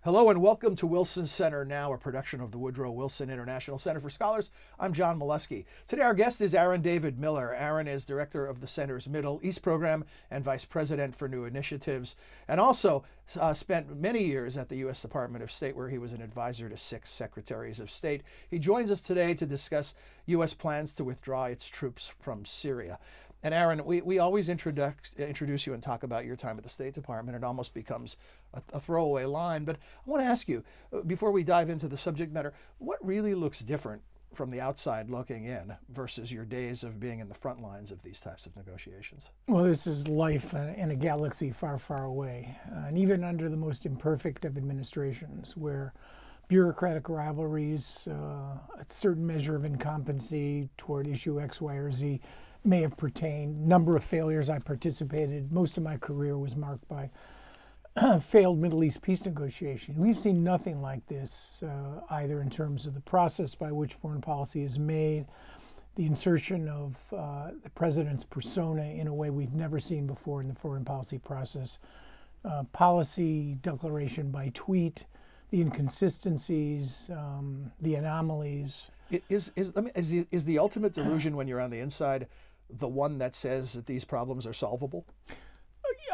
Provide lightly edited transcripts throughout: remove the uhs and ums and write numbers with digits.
Hello and welcome to Wilson Center Now, a production of the Woodrow Wilson International Center for Scholars. I'm John Molesky. Today our guest is Aaron David Miller. Aaron is director of the Center's Middle East Program and vice president for new initiatives, and also spent many years at the U.S. Department of State, where he was an advisor to 6 secretaries of state. He joins us today to discuss U.S. plans to withdraw its troops from Syria. And Aaron, we always introduce you and talk about your time at the State Department. It almost becomes a throwaway line. But I want to ask you, before we dive into the subject matter, what really looks different from the outside looking in versus your days of being in the front lines of these types of negotiations? Well, this is life in a galaxy far, far away. And even under the most imperfect of administrations, where bureaucratic rivalries, a certain measure of incompetency toward issue X, Y, or Z, may have pertained. Number of failures I participated. Most of my career was marked by failed Middle East peace negotiations. We've seen nothing like this, either in terms of the process by which foreign policy is made, the insertion of the president's persona in a way we've never seen before in the foreign policy process, policy declaration by tweet, the inconsistencies, the anomalies. Is the ultimate delusion when you're on the inside the one that says that these problems are solvable?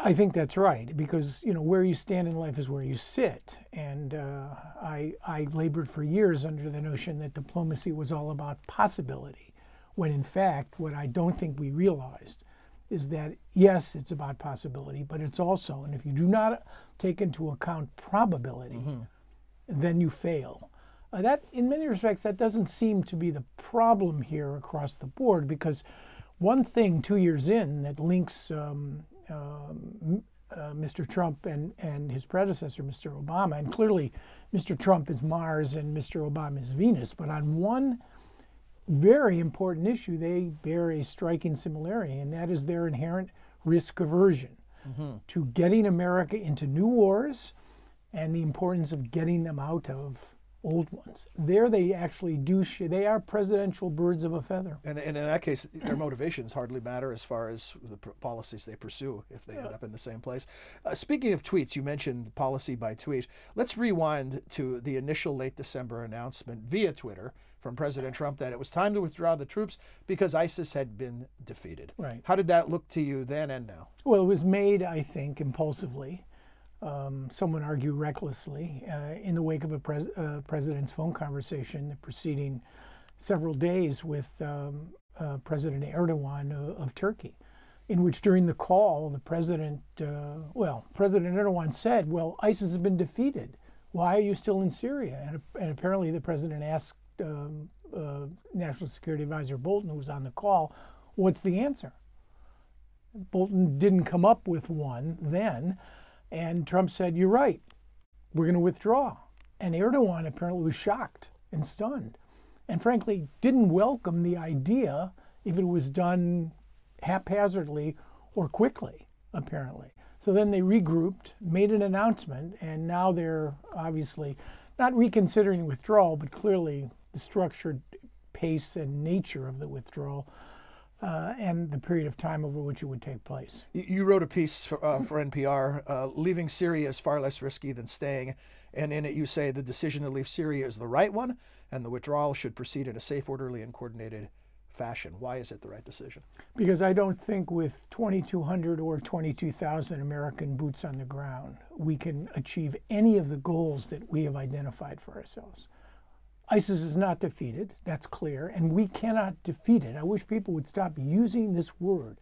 I think that's right, because where you stand in life is where you sit, and I labored for years under the notion that diplomacy was all about possibility, when in fact what I don't think we realized is that yes, it's about possibility, but it's also, and if you do not take into account probability, then you fail. That, in many respects, that doesn't seem to be the problem here across the board, because one thing 2 years in that links Mr. Trump and his predecessor, Mr. Obama, and clearly Mr. Trump is Mars and Mr. Obama is Venus, but on one very important issue, they bear a striking similarity, and that is their inherent risk aversion to getting America into new wars and the importance of getting them out of old ones. There they actually do, they are presidential birds of a feather. And in that case, their motivations hardly matter as far as the policies they pursue if they end up in the same place. Speaking of tweets, you mentioned policy by tweet. Let's rewind to the initial late December announcement via Twitter from President Trump that it was time to withdraw the troops because ISIS had been defeated. Right. How did that look to you then and now? Well, it was made, I think, impulsively. Some would argue recklessly, in the wake of a president's phone conversation the preceding several days with President Erdogan of Turkey, in which during the call the President Erdogan said, well, ISIS has been defeated. Why are you still in Syria? And apparently the President asked National Security Advisor Bolton, who was on the call, what's the answer? Bolton didn't come up with one then. And Trump said, you're right, we're going to withdraw. And Erdogan apparently was shocked and stunned, and frankly didn't welcome the idea if it was done haphazardly or quickly, apparently. So then they regrouped, made an announcement, and now they're obviously not reconsidering withdrawal, but clearly the structured pace and nature of the withdrawal and the period of time over which it would take place. You wrote a piece for NPR, leaving Syria is far less risky than staying, and in it you say the decision to leave Syria is the right one, and the withdrawal should proceed in a safe, orderly, and coordinated fashion. Why is it the right decision? Because I don't think with 2,200 or 22,000 American boots on the ground, we can achieve any of the goals that we have identified for ourselves. ISIS is not defeated, that's clear, and we cannot defeat it. I wish people would stop using this word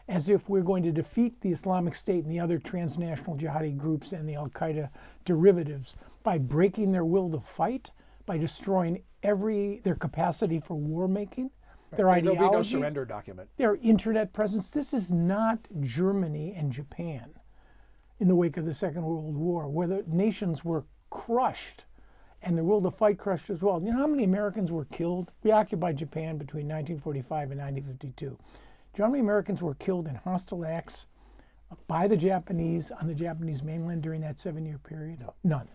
as if we're going to defeat the Islamic State and the other transnational jihadi groups and the al-Qaeda derivatives by breaking their will to fight, by destroying their capacity for war making, their ideology. There'll be no surrender document. Their internet presence. This is not Germany and Japan in the wake of the Second World War, where the nations were crushed and the will to fight crushed as well. You know how many Americans were killed? We occupied Japan between 1945 and 1952. Do you know how many Americans were killed in hostile acts by the Japanese on the Japanese mainland during that 7-year period? No. None.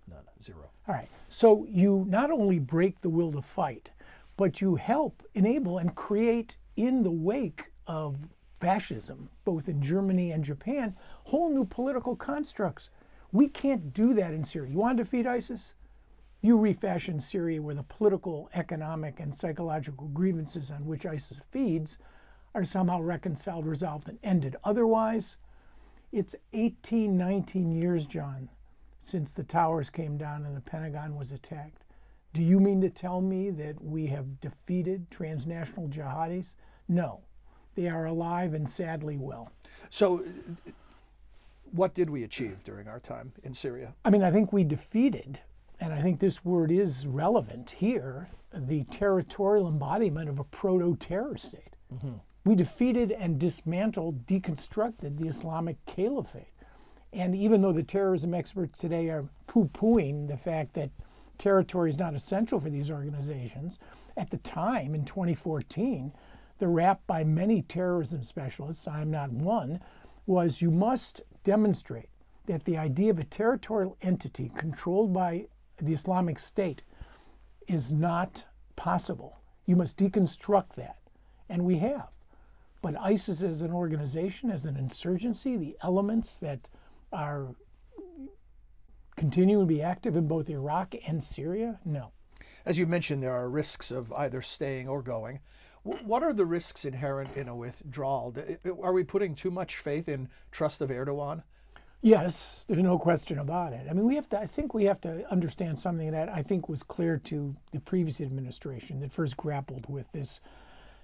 None. Zero. All right. So you not only break the will to fight, but you help enable and create in the wake of fascism, both in Germany and Japan, whole new political constructs We can't do that in Syria. You want to defeat ISIS? You refashion Syria where the political, economic, and psychological grievances on which ISIS feeds are somehow reconciled, resolved, and ended. Otherwise, it's 18, 19 years, John, since the towers came down and the Pentagon was attacked. Do you mean to tell me that we have defeated transnational jihadis? No. They are alive and sadly well. So what did we achieve during our time in Syria? I mean, I think we defeated, and I think this word is relevant here, the territorial embodiment of a proto-terror state. Mm-hmm. We defeated and dismantled, deconstructed the Islamic Caliphate. And even though the terrorism experts today are poo-pooing the fact that territory is not essential for these organizations, at the time, in 2014, the rap by many terrorism specialists, I'm not one, was you must demonstrate that the idea of a territorial entity controlled by the Islamic State is not possible. You must deconstruct that. And we have. But ISIS as an organization, as an insurgency, the elements that are continuing to be active in both Iraq and Syria, no. As you mentioned, there are risks of either staying or going. What are the risks inherent in a withdrawal? Are we putting too much faith in trust of Erdogan? Yes, there's no question about it. I mean, I think we have to understand something that I think was clear to the previous administration that first grappled with this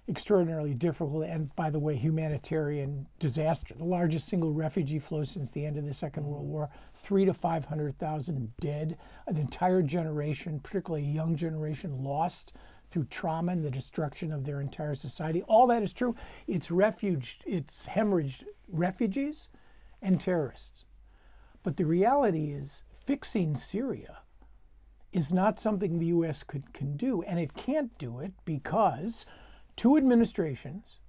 extraordinarily difficult and, by the way, humanitarian disaster. The largest single refugee flow since the end of the Second World War, 300,000 to 500,000 dead, an entire generation, particularly a young generation, lost through trauma and the destruction of their entire society. All that is true. It's hemorrhaged refugees and terrorists. But the reality is fixing Syria is not something the U.S. can do, and it can't do it because two administrations,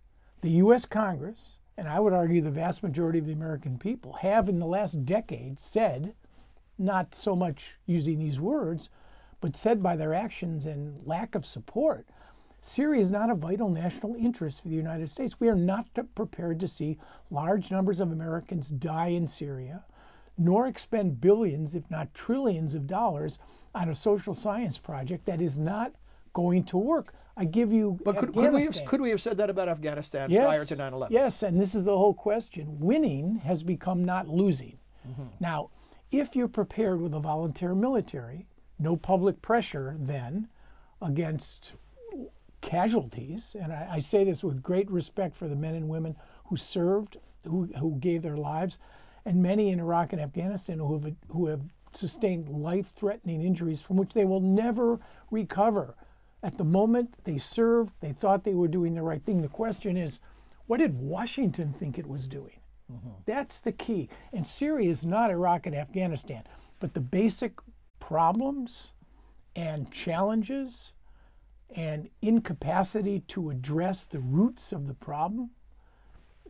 the U.S. Congress, and I would argue the vast majority of the American people, have in the last decade said, not so much using these words, but said by their actions and lack of support, Syria is not a vital national interest for the United States. We are not prepared to see large numbers of Americans die in Syria, nor expend billions, if not trillions of dollars on a social science project that is not going to work. I give you But could we have said that about Afghanistan prior to 9/11? Yes, and this is the whole question. Winning has become not losing. Mm-hmm. Now, if you're prepared with a volunteer military, no public pressure then against casualties, and I say this with great respect for the men and women who served, who gave their lives, and many in Iraq and Afghanistan who have sustained life-threatening injuries from which they will never recover. At the moment they served, they thought they were doing the right thing. The question is, what did Washington think it was doing? Mm-hmm. That's the key. And Syria is not Iraq and Afghanistan, but the basic problems and challenges and incapacity to address the roots of the problem,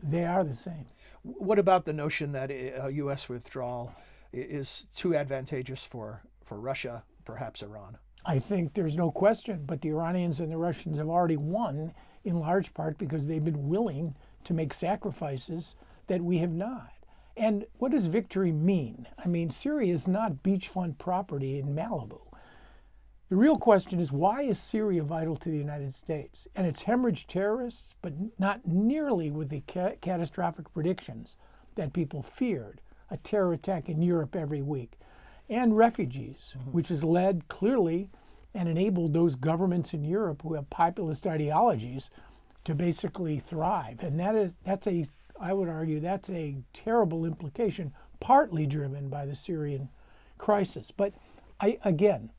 they are the same. What about the notion that a U.S. withdrawal is too advantageous for Russia, perhaps Iran? I think there's no question, but the Iranians and the Russians have already won in large part because they've been willing to make sacrifices that we have not. And what does victory mean? I mean, Syria is not beachfront property in Malibu. The real question is, why is Syria vital to the United States? And it's hemorrhaged terrorists, but not nearly with the catastrophic predictions that people feared. A terror attack in Europe every week. And refugees, which has led clearly and enabled those governments in Europe who have populist ideologies to basically thrive. And I would argue that's a terrible implication, partly driven by the Syrian crisis. But again,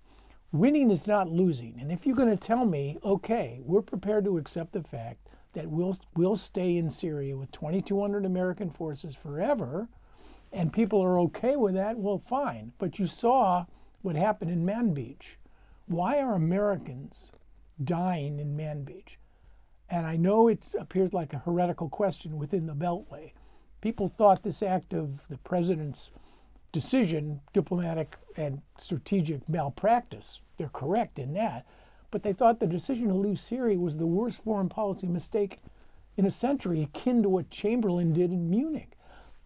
winning is not losing. And if you're going to tell me, okay, we're prepared to accept the fact that we'll stay in Syria with 2,200 American forces forever, and people are okay with that, well, fine. But you saw what happened in Manbij. Why are Americans dying in Manbij? And I know it appears like a heretical question within the Beltway. People thought this act of the president's decision, diplomatic and strategic malpractice, they're correct in that, but they thought the decision to leave Syria was the worst foreign policy mistake in a century, akin to what Chamberlain did in Munich.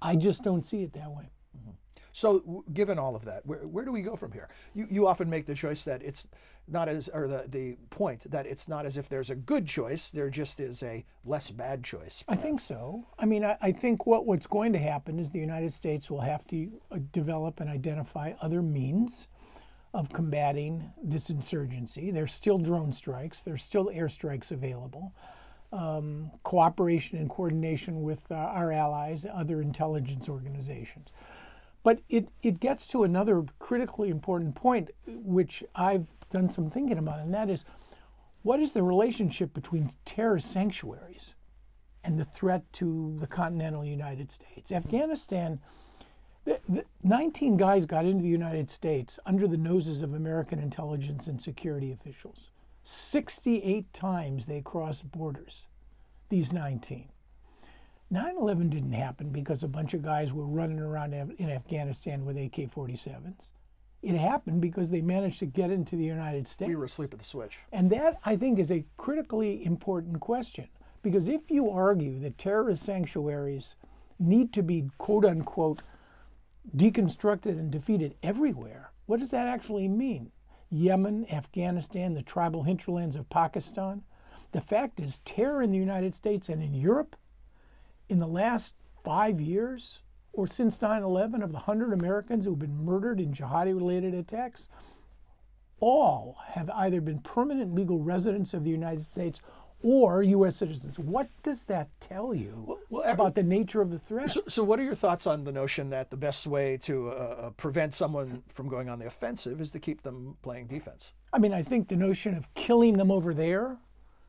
I just don't see it that way. Mm-hmm. So, given all of that, where do we go from here? You often make the choice that it's not as, or the point that it's not as if there's a good choice, there just is a less bad choice. I think so. I mean, I think what's going to happen is the United States will have to develop and identify other means of combating this insurgency. There's still drone strikes, there's still airstrikes available. Cooperation and coordination with our allies, other intelligence organizations. But it gets to another critically important point, which I've done some thinking about, and that is, what is the relationship between terrorist sanctuaries and the threat to the continental United States? Afghanistan, 19 guys got into the United States under the noses of American intelligence and security officials. 68 times they crossed borders, these 19. 9/11 didn't happen because a bunch of guys were running around in Afghanistan with AK-47s. It happened because they managed to get into the United States. We were asleep at the switch. And that, I think, is a critically important question. Because if you argue that terrorist sanctuaries need to be, quote unquote, deconstructed and defeated everywhere, what does that actually mean? Yemen, Afghanistan, the tribal hinterlands of Pakistan? The fact is, terror in the United States and in Europe in the last 5 years, or since 9/11, of the 100 Americans who have been murdered in jihadi-related attacks, all have either been permanent legal residents of the United States or U.S. citizens. What does that tell you about the nature of the threat? So what are your thoughts on the notion that the best way to prevent someone from going on the offensive is to keep them playing defense? I mean, I think the notion of killing them over there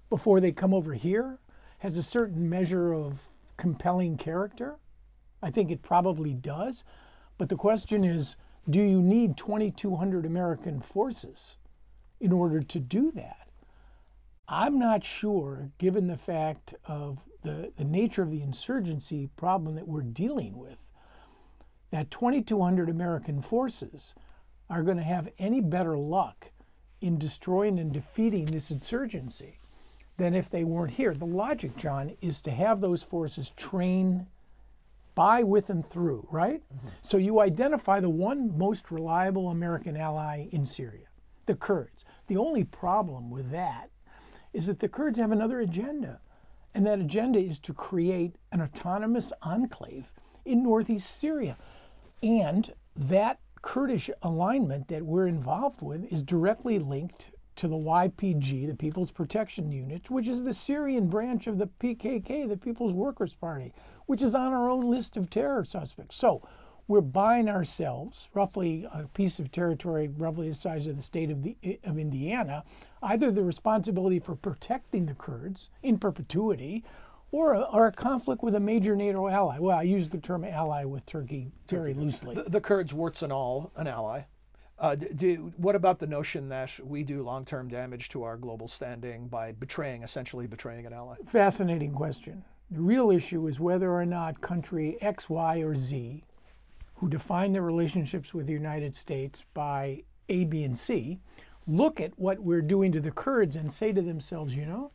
before they come over here has a certain measure of compelling character. I think it probably does. But the question is, do you need 2,200 American forces in order to do that? I'm not sure, given the fact of the nature of the insurgency problem that we're dealing with, that 2,200 American forces are going to have any better luck in destroying and defeating this insurgency than if they weren't here. The logic, John, is to have those forces train by, with, and through, right? Mm-hmm. So you identify the one most reliable American ally in Syria, the Kurds. The only problem with that is that the Kurds have another agenda, and that agenda is to create an autonomous enclave in northeast Syria. And that Kurdish alignment that we're involved with is directly linked to the YPG, the People's Protection Unit, which is the Syrian branch of the PKK, the People's Workers' Party, which is on our own list of terror suspects. So we're buying ourselves roughly a piece of territory roughly the size of the state of Indiana, either the responsibility for protecting the Kurds in perpetuity or a conflict with a major NATO ally. Well, I use the term ally with Turkey very loosely. The Kurds, warts and all, an ally. What about the notion that we do long-term damage to our global standing by essentially betraying an ally? Fascinating question. The real issue is whether or not country X, Y, or Z, who define their relationships with the United States by A, B, and C, look at what we're doing to the Kurds and say to themselves, you know,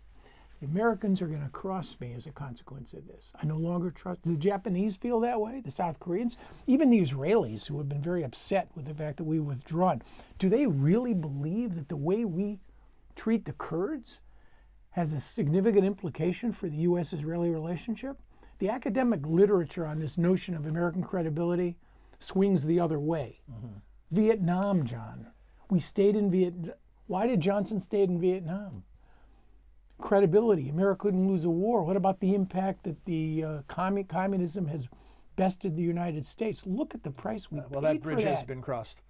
the Americans are going to cross me as a consequence of this. I no longer trust. Do the Japanese feel that way? The South Koreans? Even the Israelis, who have been very upset with the fact that we've withdrawn. Do they really believe that the way we treat the Kurds has a significant implication for the U.S.-Israeli relationship? The academic literature on this notion of American credibility swings the other way. Mm-hmm. Vietnam, John. We stayed in Vietnam. Why did Johnson stay in Vietnam? Credibility. America couldn't lose a war. What about the impact that the communism has bested the United States? Look at the price we paid for that. Well, that bridge has been crossed.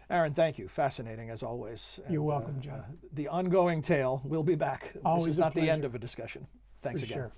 Aaron, thank you. Fascinating as always. You're welcome, John. The ongoing tale. We'll be back. Always this is not a pleasure. the end of a discussion. Thanks For again. Sure.